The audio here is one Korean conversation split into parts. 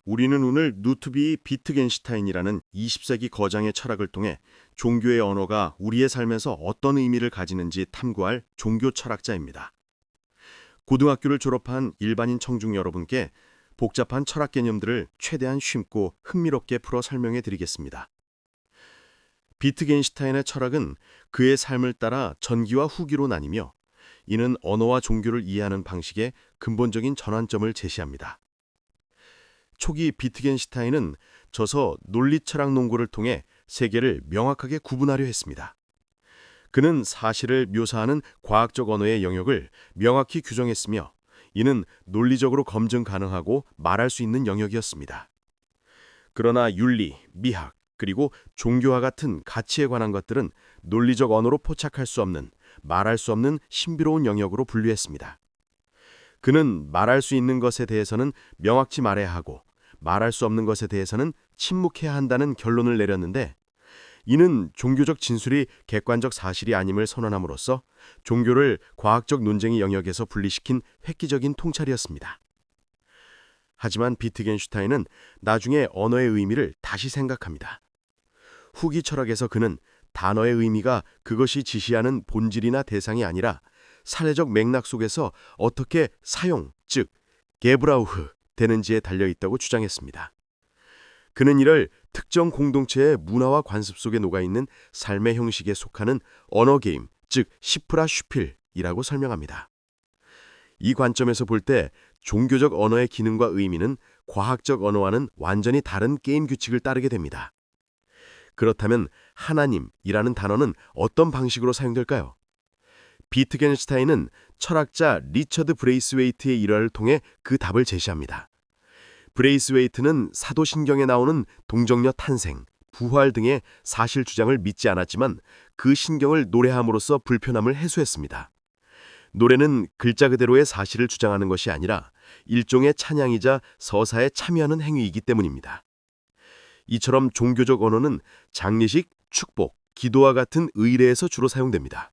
우리는 오늘 누트비 비트겐슈타인이라는 20세기 거장의 철학을 통해 종교의 언어가 우리의 삶에서 어떤 의미를 가지는지 탐구할 종교 철학자입니다. 고등학교를 졸업한 일반인 청중 여러분께 복잡한 철학 개념들을 최대한 쉽고 흥미롭게 풀어 설명해 드리겠습니다. 비트겐슈타인의 철학은 그의 삶을 따라 전기와 후기로 나뉘며 이는 언어와 종교를 이해하는 방식의 근본적인 전환점을 제시합니다. 초기 비트겐슈타인은 저서 논리철학 논고를 통해 세계를 명확하게 구분하려 했습니다. 그는 사실을 묘사하는 과학적 언어의 영역을 명확히 규정했으며 이는 논리적으로 검증 가능하고 말할 수 있는 영역이었습니다. 그러나 윤리, 미학, 그리고 종교와 같은 가치에 관한 것들은 논리적 언어로 포착할 수 없는, 말할 수 없는 신비로운 영역으로 분류했습니다. 그는 말할 수 있는 것에 대해서는 명확히 말해야 하고 말할 수 없는 것에 대해서는 침묵해야 한다는 결론을 내렸는데 이는 종교적 진술이 객관적 사실이 아님을 선언함으로써 종교를 과학적 논쟁의 영역에서 분리시킨 획기적인 통찰이었습니다. 하지만 비트겐슈타인은 나중에 언어의 의미를 다시 생각합니다. 후기 철학에서 그는 단어의 의미가 그것이 지시하는 본질이나 대상이 아니라 사례적 맥락 속에서 어떻게 사용, 즉 게브라우흐 되는지에 달려있다고 주장했습니다. 그는 이를 특정 공동체의 문화와 관습 속에 녹아있는 삶의 형식에 속하는 언어 게임, 즉 시프라 슈필이라고 설명합니다. 이 관점에서 볼 때 종교적 언어의 기능과 의미는 과학적 언어와는 완전히 다른 게임 규칙을 따르게 됩니다. 그렇다면 하나님이라는 단어는 어떤 방식으로 사용될까요? 비트겐슈타인은 철학자 리처드 브레이스웨이트의 일화를 통해 그 답을 제시합니다. 브레이스웨이트는 사도신경에 나오는 동정녀 탄생, 부활 등의 사실 주장을 믿지 않았지만 그 신경을 노래함으로써 불편함을 해소했습니다. 노래는 글자 그대로의 사실을 주장하는 것이 아니라 일종의 찬양이자 서사에 참여하는 행위이기 때문입니다. 이처럼 종교적 언어는 장례식, 축복, 기도와 같은 의례에서 주로 사용됩니다.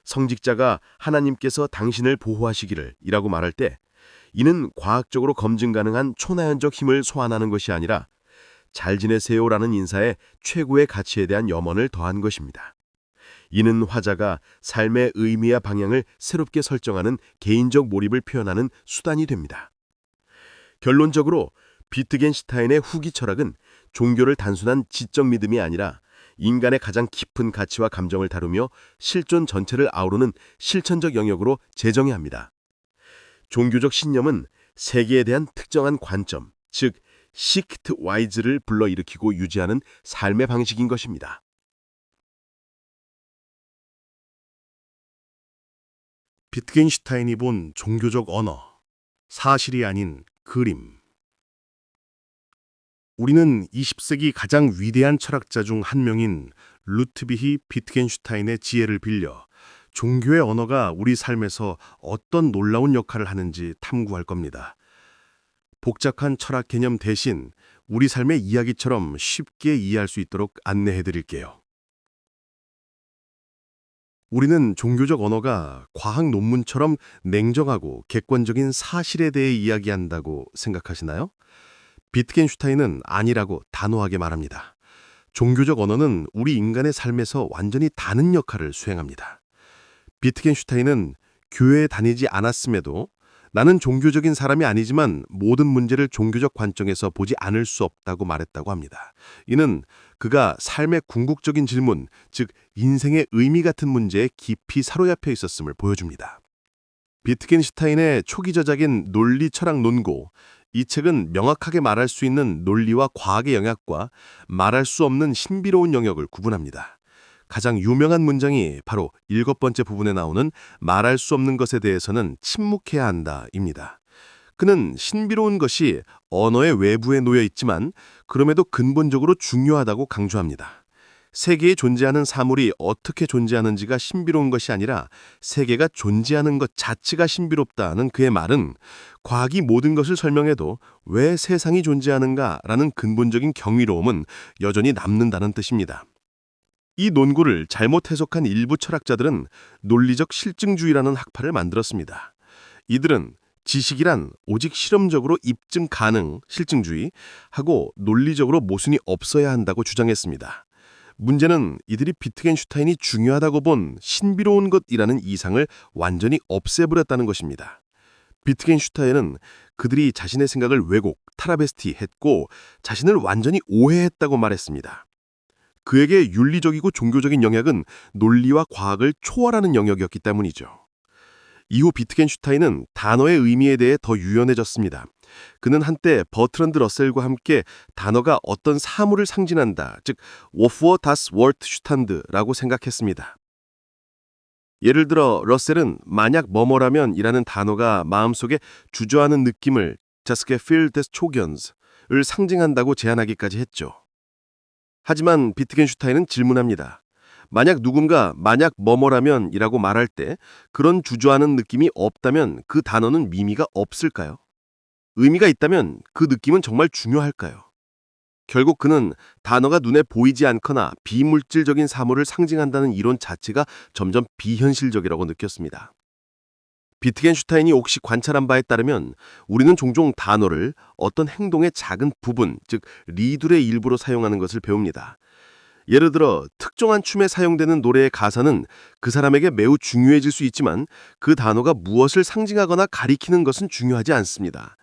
성직자가 하나님께서 당신을 보호하시기를 이라고 말할 때 이는 과학적으로 검증 가능한 초나연적 힘을 소환하는 것이 아니라 잘 지내세요라는 인사에 최고의 가치에 대한 염원을 더한 것입니다. 이는 화자가 삶의 의미와 방향을 새롭게 설정하는 개인적 몰입을 표현하는 수단이 됩니다. 결론적으로 비트겐슈타인의 후기 철학은 종교를 단순한 지적 믿음이 아니라 인간의 가장 깊은 가치와 감정을 다루며 실존 전체를 아우르는 실천적 영역으로 재정의합니다. 종교적 신념은 세계에 대한 특정한 관점, 즉 시크트 와이즈를 불러일으키고 유지하는 삶의 방식인 것입니다. 비트겐슈타인이 본 종교적 언어, 사실이 아닌 그림. 우리는 20세기 가장 위대한 철학자 중 한 명인 루트비히 비트겐슈타인의 지혜를 빌려 종교의 언어가 우리 삶에서 어떤 놀라운 역할을 하는지 탐구할 겁니다. 복잡한 철학 개념 대신 우리 삶의 이야기처럼 쉽게 이해할 수 있도록 안내해 드릴게요. 우리는 종교적 언어가 과학 논문처럼 냉정하고 객관적인 사실에 대해 이야기한다고 생각하시나요? 비트겐슈타인은 아니라고 단호하게 말합니다. 종교적 언어는 우리 인간의 삶에서 완전히 다른 역할을 수행합니다. 비트겐슈타인은 교회에 다니지 않았음에도 나는 종교적인 사람이 아니지만 모든 문제를 종교적 관점에서 보지 않을 수 없다고 말했다고 합니다. 이는 그가 삶의 궁극적인 질문, 즉 인생의 의미 같은 문제에 깊이 사로잡혀 있었음을 보여줍니다. 비트겐슈타인의 초기 저작인 논리 철학 논고, 이 책은 명확하게 말할 수 있는 논리와 과학의 영역과 말할 수 없는 신비로운 영역을 구분합니다. 가장 유명한 문장이 바로 7번째 부분에 나오는 말할 수 없는 것에 대해서는 침묵해야 한다입니다. 그는 신비로운 것이 언어의 외부에 놓여 있지만 그럼에도 근본적으로 중요하다고 강조합니다. 세계에 존재하는 사물이 어떻게 존재하는지가 신비로운 것이 아니라 세계가 존재하는 것 자체가 신비롭다는 그의 말은 과학이 모든 것을 설명해도 왜 세상이 존재하는가라는 근본적인 경이로움은 여전히 남는다는 뜻입니다. 이 논구를 잘못 해석한 일부 철학자들은 논리적 실증주의라는 학파를 만들었습니다. 이들은 지식이란 오직 실험적으로 입증 가능, 실증주의 하고 논리적으로 모순이 없어야 한다고 주장했습니다. 문제는 이들이 비트겐슈타인이 중요하다고 본 신비로운 것이라는 이상을 완전히 없애버렸다는 것입니다. 비트겐슈타인은 그들이 자신의 생각을 왜곡, 타라베스티했고 자신을 완전히 오해했다고 말했습니다. 그에게 윤리적이고 종교적인 영역은 논리와 과학을 초월하는 영역이었기 때문이죠. 이후 비트겐슈타인은 단어의 의미에 대해 더 유연해졌습니다. 그는 한때 버트런드 러셀과 함께 단어가 어떤 사물을 상징한다, 즉 Wofür das Wort stand라고 생각했습니다. 예를 들어 러셀은 만약 뭐뭐라면 이라는 단어가 마음속에 주저하는 느낌을 Das Gefühl des Zugens,을 상징한다고 제안하기까지 했죠. 하지만 비트겐슈타인은 질문합니다. 만약 누군가 만약 뭐뭐라면 이라고 말할 때 그런 주저하는 느낌이 없다면 그 단어는 의미가 없을까요? 의미가 있다면 그 느낌은 정말 중요할까요? 결국 그는 단어가 눈에 보이지 않거나 비물질적인 사물을 상징한다는 이론 자체가 점점 비현실적이라고 느꼈습니다. 비트겐슈타인이 혹시 관찰한 바에 따르면 우리는 종종 단어를 어떤 행동의 작은 부분, 즉 리들의 일부로 사용하는 것을 배웁니다. 예를 들어 특정한 춤에 사용되는 노래의 가사는 그 사람에게 매우 중요해질 수 있지만 그 단어가 무엇을 상징하거나 가리키는 것은 중요하지 않습니다.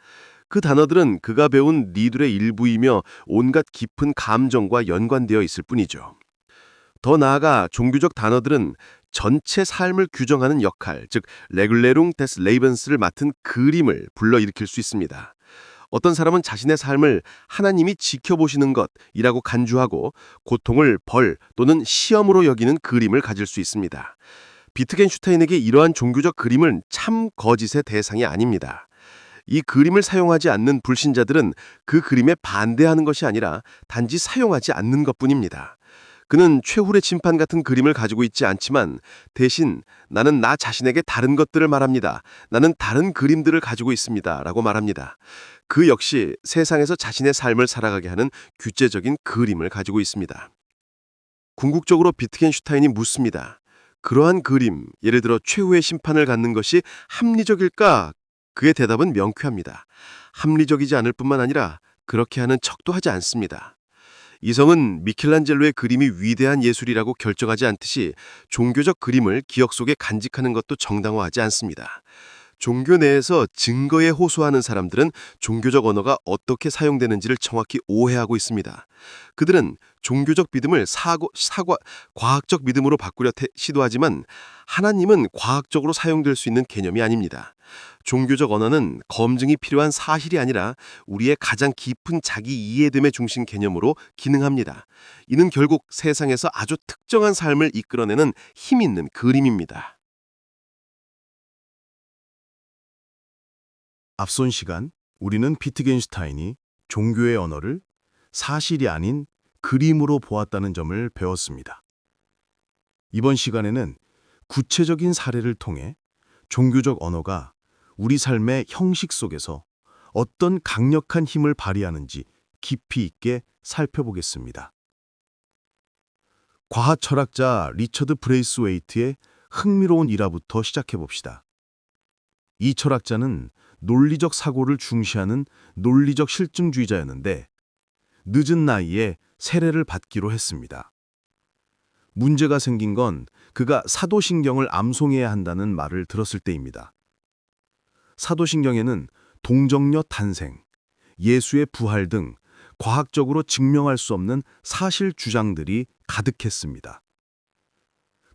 그 단어들은 그가 배운 리들의 일부이며 온갖 깊은 감정과 연관되어 있을 뿐이죠. 더 나아가 종교적 단어들은 전체 삶을 규정하는 역할, 즉 Regulierung des Lebens를 맡은 그림을 불러일으킬 수 있습니다. 어떤 사람은 자신의 삶을 하나님이 지켜보시는 것이라고 간주하고 고통을 벌 또는 시험으로 여기는 그림을 가질 수 있습니다. 비트겐슈타인에게 이러한 종교적 그림은 참 거짓의 대상이 아닙니다. 이 그림을 사용하지 않는 불신자들은 그 그림에 반대하는 것이 아니라 단지 사용하지 않는 것뿐입니다. 그는 최후의 심판 같은 그림을 가지고 있지 않지만 대신 나는 나 자신에게 다른 것들을 말합니다. 나는 다른 그림들을 가지고 있습니다. 라고 말합니다. 그 역시 세상에서 자신의 삶을 살아가게 하는 구체적인 그림을 가지고 있습니다. 궁극적으로 비트겐슈타인이 묻습니다. 그러한 그림, 예를 들어 최후의 심판을 갖는 것이 합리적일까? 그의 대답은 명쾌합니다. 합리적이지 않을 뿐만 아니라 그렇게 하는 척도 하지 않습니다. 이성은 미켈란젤로의 그림이 위대한 예술이라고 결정하지 않듯이 종교적 그림을 기억 속에 간직하는 것도 정당화하지 않습니다. 종교 내에서 증거에 호소하는 사람들은 종교적 언어가 어떻게 사용되는지를 정확히 오해하고 있습니다. 그들은 종교적 믿음을 과학적 믿음으로 바꾸려 시도하지만 하나님은 과학적으로 사용될 수 있는 개념이 아닙니다. 종교적 언어는 검증이 필요한 사실이 아니라 우리의 가장 깊은 자기 이해됨의 중심 개념으로 기능합니다. 이는 결국 세상에서 아주 특정한 삶을 이끌어내는 힘 있는 그림입니다. 앞선 시간 우리는 비트겐슈타인이 종교의 언어를 사실이 아닌 그림으로 보았다는 점을 배웠습니다. 이번 시간에는 구체적인 사례를 통해 종교적 언어가 우리 삶의 형식 속에서 어떤 강력한 힘을 발휘하는지 깊이 있게 살펴보겠습니다. 과학 철학자 리처드 브레이스웨이트의 흥미로운 일화부터 시작해 봅시다. 이 철학자는 논리적 사고를 중시하는 논리적 실증주의자였는데 늦은 나이에 세례를 받기로 했습니다. 문제가 생긴 건 그가 사도신경을 암송해야 한다는 말을 들었을 때입니다. 사도신경에는 동정녀 탄생, 예수의 부활 등 과학적으로 증명할 수 없는 사실 주장들이 가득했습니다.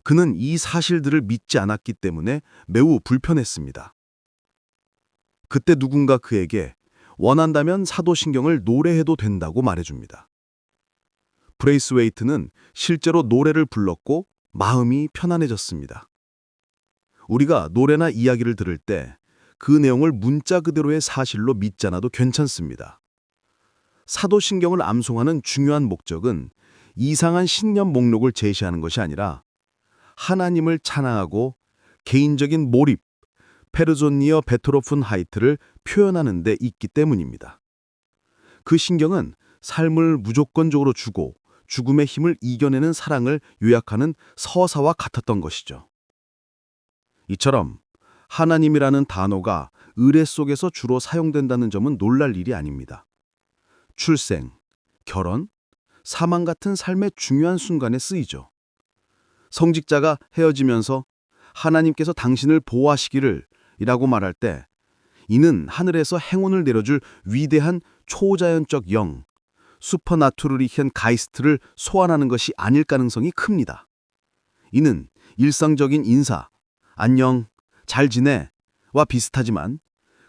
그는 이 사실들을 믿지 않았기 때문에 매우 불편했습니다. 그때 누군가 그에게 원한다면 사도신경을 노래해도 된다고 말해줍니다. 브레이스웨이트는 실제로 노래를 불렀고 마음이 편안해졌습니다. 우리가 노래나 이야기를 들을 때 그 내용을 문자 그대로의 사실로 믿지 않아도 괜찮습니다. 사도신경을 암송하는 중요한 목적은 이상한 신념 목록을 제시하는 것이 아니라 하나님을 찬양하고 개인적인 몰입, 페르존니어 베토로픈 하이트를 표현하는 데 있기 때문입니다. 그 신경은 삶을 무조건적으로 주고 죽음의 힘을 이겨내는 사랑을 요약하는 서사와 같았던 것이죠. 이처럼 하나님이라는 단어가 의례 속에서 주로 사용된다는 점은 놀랄 일이 아닙니다. 출생, 결혼, 사망 같은 삶의 중요한 순간에 쓰이죠. 성직자가 헤어지면서 하나님께서 당신을 보호하시기를 이라고 말할 때 이는 하늘에서 행운을 내려줄 위대한 초자연적 영, 슈퍼나투르리현 가이스트를 소환하는 것이 아닐 가능성이 큽니다. 이는 일상적인 인사, 안녕, 잘 지내와 비슷하지만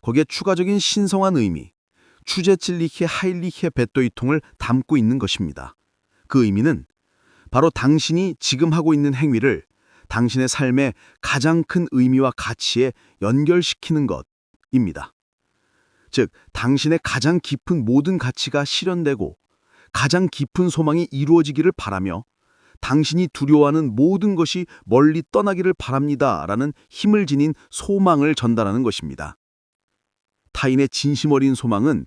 거기에 추가적인 신성한 의미, 추제칠리히에 하일리히에 베토이통을 담고 있는 것입니다. 그 의미는 바로 당신이 지금 하고 있는 행위를 당신의 삶의 가장 큰 의미와 가치에 연결시키는 것입니다. 즉, 당신의 가장 깊은 모든 가치가 실현되고 가장 깊은 소망이 이루어지기를 바라며 당신이 두려워하는 모든 것이 멀리 떠나기를 바랍니다라는 힘을 지닌 소망을 전달하는 것입니다. 타인의 진심 어린 소망은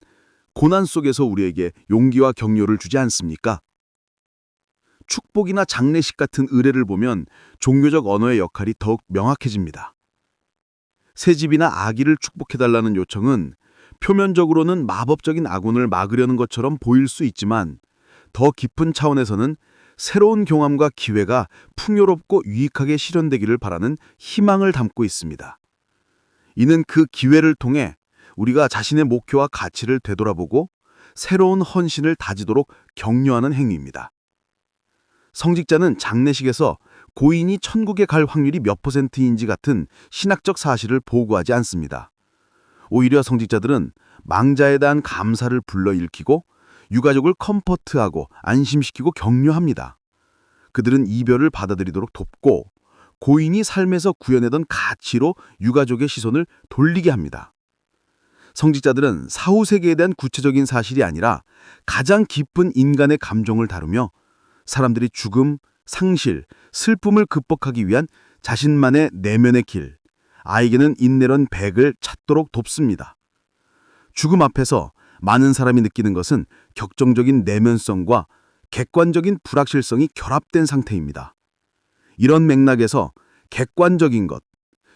고난 속에서 우리에게 용기와 격려를 주지 않습니까? 축복이나 장례식 같은 의례를 보면 종교적 언어의 역할이 더욱 명확해집니다. 새집이나 아기를 축복해달라는 요청은 표면적으로는 마법적인 아군을 막으려는 것처럼 보일 수 있지만 더 깊은 차원에서는 새로운 경험과 기회가 풍요롭고 유익하게 실현되기를 바라는 희망을 담고 있습니다. 이는 그 기회를 통해 우리가 자신의 목표와 가치를 되돌아보고 새로운 헌신을 다지도록 격려하는 행위입니다. 성직자는 장례식에서 고인이 천국에 갈 확률이 몇 %인지 같은 신학적 사실을 보고하지 않습니다. 오히려 성직자들은 망자에 대한 감사를 불러일으키고 유가족을 컴포트하고 안심시키고 격려합니다. 그들은 이별을 받아들이도록 돕고 고인이 삶에서 구현하던 가치로 유가족의 시선을 돌리게 합니다. 성직자들은 사후세계에 대한 구체적인 사실이 아니라 가장 깊은 인간의 감정을 다루며 사람들이 죽음, 상실, 슬픔을 극복하기 위한 자신만의 내면의 길, 아이에게는 인내론 100을 찾도록 돕습니다. 죽음 앞에서 많은 사람이 느끼는 것은 격정적인 내면성과 객관적인 불확실성이 결합된 상태입니다. 이런 맥락에서 객관적인 것,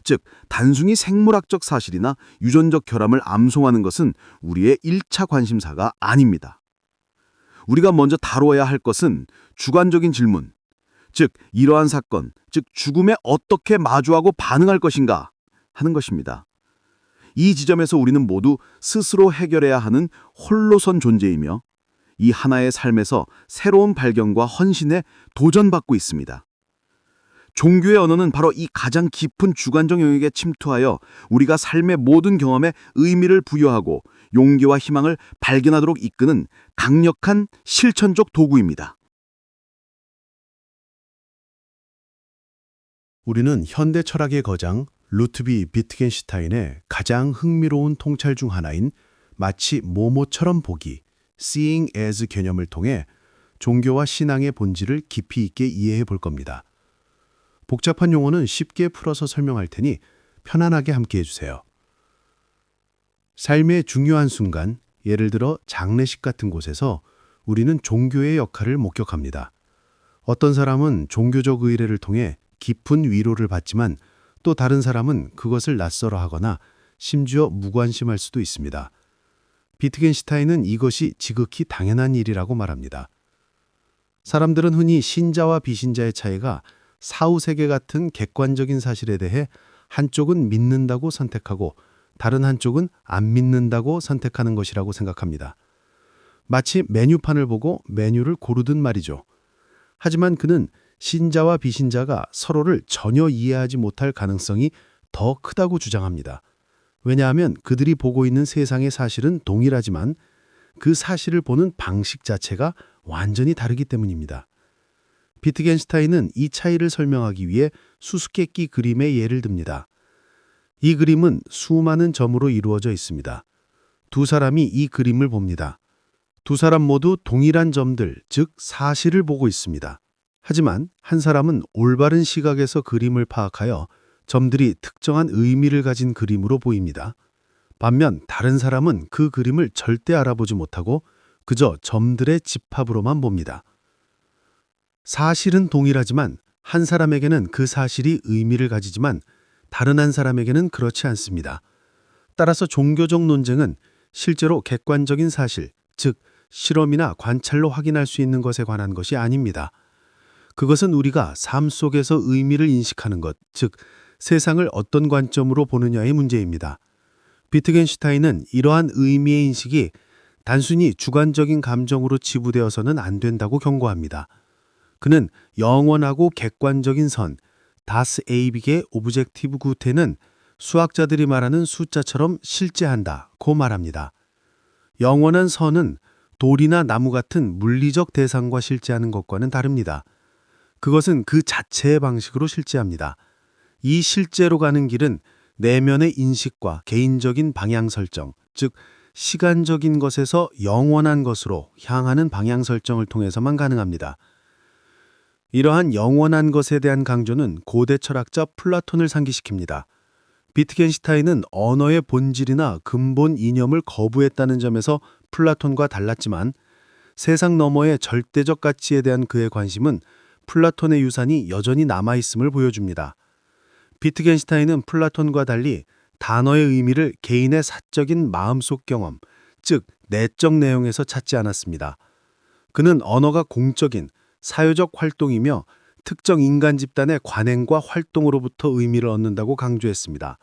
즉 단순히 생물학적 사실이나 유전적 결함을 암송하는 것은 우리의 1차 관심사가 아닙니다. 우리가 먼저 다루어야 할 것은 주관적인 질문, 즉 이러한 사건, 즉 죽음에 어떻게 마주하고 반응할 것인가 하는 것입니다. 이 지점에서 우리는 모두 스스로 해결해야 하는 홀로선 존재이며 이 하나의 삶에서 새로운 발견과 헌신에 도전받고 있습니다. 종교의 언어는 바로 이 가장 깊은 주관적 영역에 침투하여 우리가 삶의 모든 경험에 의미를 부여하고 용기와 희망을 발견하도록 이끄는 강력한 실천적 도구입니다. 우리는 현대 철학의 거장 루트비 비트겐슈타인의 가장 흥미로운 통찰 중 하나인 마치 모모처럼 보기, seeing as 개념을 통해 종교와 신앙의 본질을 깊이 있게 이해해 볼 겁니다. 복잡한 용어는 쉽게 풀어서 설명할 테니 편안하게 함께 해주세요. 삶의 중요한 순간, 예를 들어 장례식 같은 곳에서 우리는 종교의 역할을 목격합니다. 어떤 사람은 종교적 의례를 통해 깊은 위로를 받지만 또 다른 사람은 그것을 낯설어하거나 심지어 무관심할 수도 있습니다. 비트겐슈타인은 이것이 지극히 당연한 일이라고 말합니다. 사람들은 흔히 신자와 비신자의 차이가 사후세계 같은 객관적인 사실에 대해 한쪽은 믿는다고 선택하고 다른 한쪽은 안 믿는다고 선택하는 것이라고 생각합니다. 마치 메뉴판을 보고 메뉴를 고르듯 말이죠. 하지만 그는 신자와 비신자가 서로를 전혀 이해하지 못할 가능성이 더 크다고 주장합니다. 왜냐하면 그들이 보고 있는 세상의 사실은 동일하지만 그 사실을 보는 방식 자체가 완전히 다르기 때문입니다. 비트겐슈타인은 이 차이를 설명하기 위해 수수께끼 그림의 예를 듭니다. 이 그림은 수많은 점으로 이루어져 있습니다. 두 사람이 이 그림을 봅니다. 두 사람 모두 동일한 점들, 즉 사실을 보고 있습니다. 하지만 한 사람은 올바른 시각에서 그림을 파악하여 점들이 특정한 의미를 가진 그림으로 보입니다. 반면 다른 사람은 그 그림을 절대 알아보지 못하고 그저 점들의 집합으로만 봅니다. 사실은 동일하지만 한 사람에게는 그 사실이 의미를 가지지만 다른 한 사람에게는 그렇지 않습니다. 따라서 종교적 논쟁은 실제로 객관적인 사실, 즉 실험이나 관찰로 확인할 수 있는 것에 관한 것이 아닙니다. 그것은 우리가 삶 속에서 의미를 인식하는 것, 즉 세상을 어떤 관점으로 보느냐의 문제입니다. 비트겐슈타인은 이러한 의미의 인식이 단순히 주관적인 감정으로 지부되어서는 안 된다고 경고합니다. 그는 영원하고 객관적인 선, 다스 에이빅의 오브젝티브 구테는 수학자들이 말하는 숫자처럼 실제한다고 말합니다. 영원한 선은 돌이나 나무 같은 물리적 대상과 실제하는 것과는 다릅니다. 그것은 그 자체의 방식으로 실제합니다. 이 실제로 가는 길은 내면의 인식과 개인적인 방향 설정, 즉 시간적인 것에서 영원한 것으로 향하는 방향 설정을 통해서만 가능합니다. 이러한 영원한 것에 대한 강조는 고대 철학자 플라톤을 상기시킵니다. 비트겐슈타인은 언어의 본질이나 근본 이념을 거부했다는 점에서 플라톤과 달랐지만 세상 너머의 절대적 가치에 대한 그의 관심은 플라톤의 유산이 여전히 남아있음을 보여줍니다. 비트겐슈타인은 플라톤과 달리 단어의 의미를 개인의 사적인 마음속 경험, 즉 내적 내용에서 찾지 않았습니다. 그는 언어가 공적인, 사회적 활동이며 특정 인간 집단의 관행과 활동으로부터 의미를 얻는다고 강조했습니다.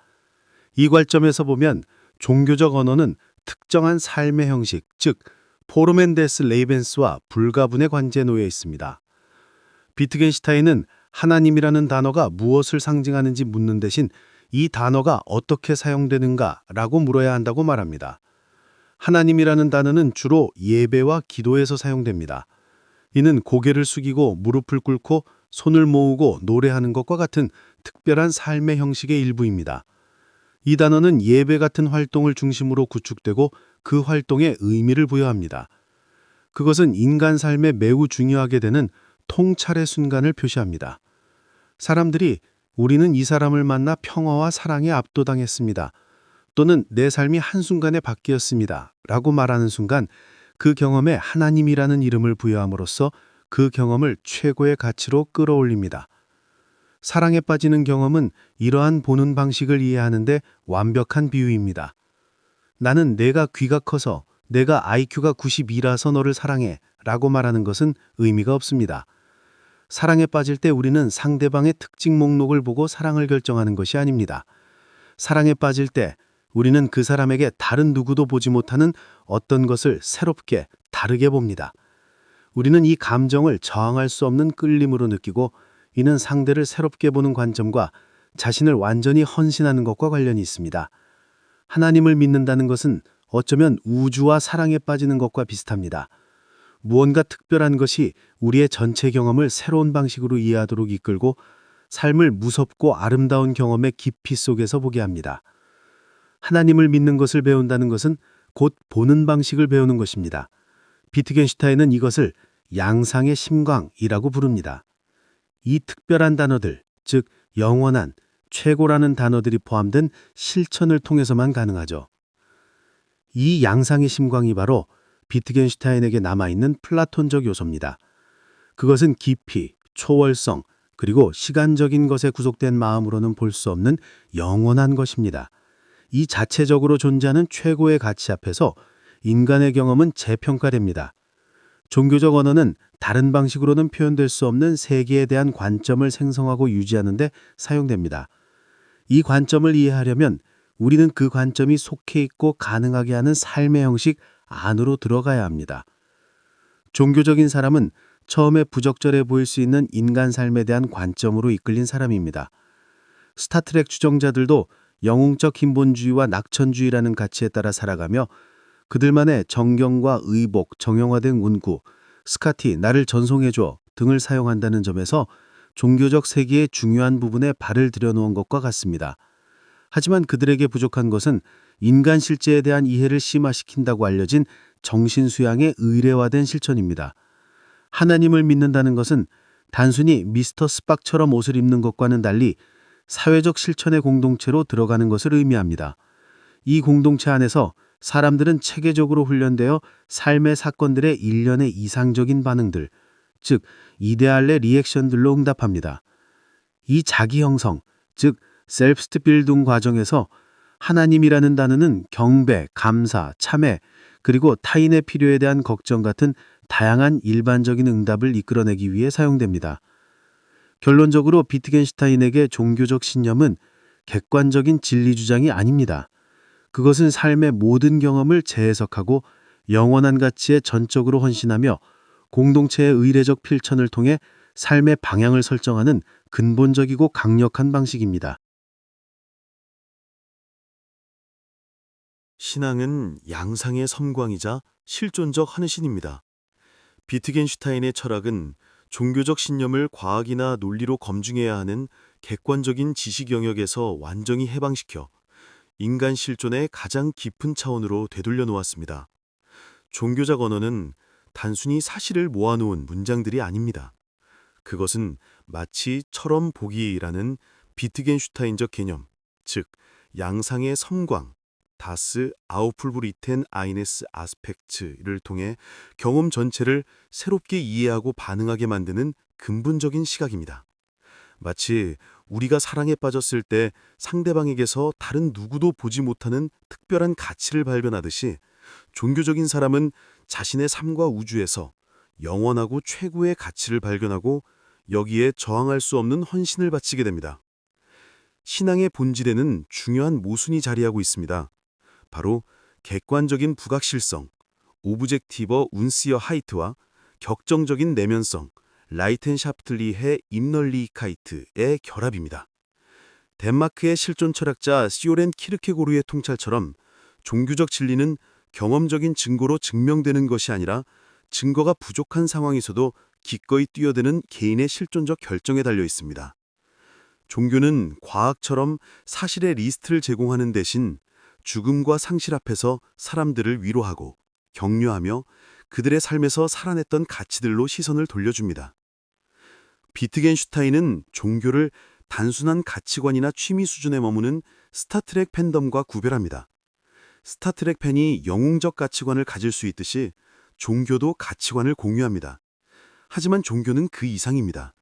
이 관점에서 보면 종교적 언어는 특정한 삶의 형식, 즉 포르멘 데스 레이벤스와 불가분의 관계에 놓여 있습니다. 비트겐슈타인은 하나님이라는 단어가 무엇을 상징하는지 묻는 대신 이 단어가 어떻게 사용되는가라고 물어야 한다고 말합니다. 하나님이라는 단어는 주로 예배와 기도에서 사용됩니다. 이는 고개를 숙이고 무릎을 꿇고 손을 모으고 노래하는 것과 같은 특별한 삶의 형식의 일부입니다. 이 단어는 예배 같은 활동을 중심으로 구축되고 그 활동에 의미를 부여합니다. 그것은 인간 삶에 매우 중요하게 되는 통찰의 순간을 표시합니다. 사람들이 우리는 이 사람을 만나 평화와 사랑에 압도당했습니다. 또는 내 삶이 한순간에 바뀌었습니다. 라고 말하는 순간 그 경험에 하나님이라는 이름을 부여함으로써 그 경험을 최고의 가치로 끌어올립니다. 사랑에 빠지는 경험은 이러한 보는 방식을 이해하는데 완벽한 비유입니다. 나는 내가 귀가 커서 내가 IQ가 92라서 너를 사랑해 라고 말하는 것은 의미가 없습니다. 사랑에 빠질 때 우리는 상대방의 특징 목록을 보고 사랑을 결정하는 것이 아닙니다. 사랑에 빠질 때 우리는 그 사람에게 다른 누구도 보지 못하는 어떤 것을 새롭게 다르게 봅니다. 우리는 이 감정을 저항할 수 없는 끌림으로 느끼고 이는 상대를 새롭게 보는 관점과 자신을 완전히 헌신하는 것과 관련이 있습니다. 하나님을 믿는다는 것은 어쩌면 우주와 사랑에 빠지는 것과 비슷합니다. 무언가 특별한 것이 우리의 전체 경험을 새로운 방식으로 이해하도록 이끌고 삶을 무섭고 아름다운 경험의 깊이 속에서 보게 합니다. 하나님을 믿는 것을 배운다는 것은 곧 보는 방식을 배우는 것입니다. 비트겐슈타인은 이것을 양상의 심광이라고 부릅니다. 이 특별한 단어들, 즉 영원한, 최고라는 단어들이 포함된 실천을 통해서만 가능하죠. 이 양상의 심광이 바로 비트겐슈타인에게 남아있는 플라톤적 요소입니다. 그것은 깊이, 초월성, 그리고 시간적인 것에 구속된 마음으로는 볼 수 없는 영원한 것입니다. 이 자체적으로 존재하는 최고의 가치 앞에서 인간의 경험은 재평가됩니다. 종교적 언어는 다른 방식으로는 표현될 수 없는 세계에 대한 관점을 생성하고 유지하는 데 사용됩니다. 이 관점을 이해하려면 우리는 그 관점이 속해 있고 가능하게 하는 삶의 형식 안으로 들어가야 합니다. 종교적인 사람은 처음에 부적절해 보일 수 있는 인간 삶에 대한 관점으로 이끌린 사람입니다. 스타트렉 추종자들도 영웅적 hin본주의와 낙천주의라는 가치에 따라 살아가며 그들만의 정경과 의복, 정형화된 문구, 스카티, 나를 전송해줘 등을 사용한다는 점에서 종교적 세계의 중요한 부분에 발을 들여놓은 것과 같습니다. 하지만 그들에게 부족한 것은 인간 실제에 대한 이해를 심화시킨다고 알려진 정신수양의 의례화된 실천입니다. 하나님을 믿는다는 것은 단순히 미스터 스팍처럼 옷을 입는 것과는 달리 사회적 실천의 공동체로 들어가는 것을 의미합니다. 이 공동체 안에서 사람들은 체계적으로 훈련되어 삶의 사건들의 일련의 이상적인 반응들, 즉 이데알의 리액션들로 응답합니다. 이 자기 형성, 즉 셀프스빌딩 과정에서 하나님이라는 단어는 경배, 감사, 참회, 그리고 타인의 필요에 대한 걱정 같은 다양한 일반적인 응답을 이끌어내기 위해 사용됩니다. 결론적으로 비트겐슈타인에게 종교적 신념은 객관적인 진리 주장이 아닙니다. 그것은 삶의 모든 경험을 재해석하고 영원한 가치에 전적으로 헌신하며 공동체의 의례적 필천을 통해 삶의 방향을 설정하는 근본적이고 강력한 방식입니다. 신앙은 양상의 섬광이자 실존적 하느신입니다. 비트겐슈타인의 철학은 종교적 신념을 과학이나 논리로 검증해야 하는 객관적인 지식 영역에서 완전히 해방시켜 인간 실존의 가장 깊은 차원으로 되돌려 놓았습니다. 종교적 언어는 단순히 사실을 모아놓은 문장들이 아닙니다. 그것은 마치 처럼 보기라는 비트겐슈타인적 개념, 즉 양상의 섬광, 다스 아우풀브리텐 아이네스 아스펙츠를 통해 경험 전체를 새롭게 이해하고 반응하게 만드는 근본적인 시각입니다. 마치 우리가 사랑에 빠졌을 때 상대방에게서 다른 누구도 보지 못하는 특별한 가치를 발견하듯이 종교적인 사람은 자신의 삶과 우주에서 영원하고 최고의 가치를 발견하고 여기에 저항할 수 없는 헌신을 바치게 됩니다. 신앙의 본질에는 중요한 모순이 자리하고 있습니다. 바로 객관적인 부각실성, 오브젝티버 운시어 하이트와 격정적인 내면성, 라이텐샤프틀리해 임널리카이트의 결합입니다. 덴마크의 실존 철학자 시오렌 키르케고르의 통찰처럼 종교적 진리는 경험적인 증거로 증명되는 것이 아니라 증거가 부족한 상황에서도 기꺼이 뛰어드는 개인의 실존적 결정에 달려 있습니다. 종교는 과학처럼 사실의 리스트를 제공하는 대신 죽음과 상실 앞에서 사람들을 위로하고 격려하며 그들의 삶에서 살아냈던 가치들로 시선을 돌려줍니다. 비트겐슈타인은 종교를 단순한 가치관이나 취미 수준에 머무는 스타트렉 팬덤과 구별합니다. 스타트렉 팬이 영웅적 가치관을 가질 수 있듯이 종교도 가치관을 공유합니다. 하지만 종교는 그 이상입니다.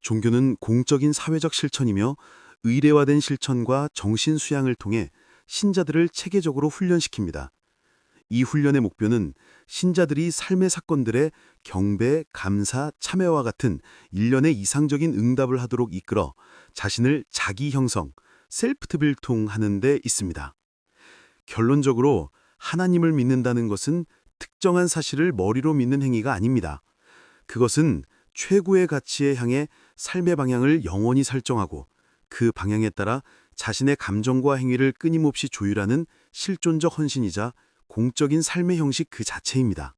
종교는 공적인 사회적 실천이며 의례화된 실천과 정신 수양을 통해 신자들을 체계적으로 훈련시킵니다. 이 훈련의 목표는 신자들이 삶의 사건들에 경배, 감사, 참회와 같은 일련의 이상적인 응답을 하도록 이끌어 자신을 자기 형성, 셀프트빌통하는 데 있습니다. 결론적으로 하나님을 믿는다는 것은 특정한 사실을 머리로 믿는 행위가 아닙니다. 그것은 최고의 가치에 향해 삶의 방향을 영원히 설정하고 그 방향에 따라 자신의 감정과 행위를 끊임없이 조율하는 실존적 헌신이자 공적인 삶의 형식 그 자체입니다.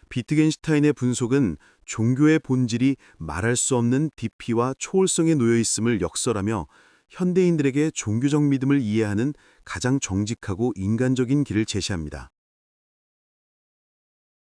비트겐슈타인의 분석은 종교의 본질이 말할 수 없는 깊이와 초월성에 놓여 있음을 역설하며 현대인들에게 종교적 믿음을 이해하는 가장 정직하고 인간적인 길을 제시합니다.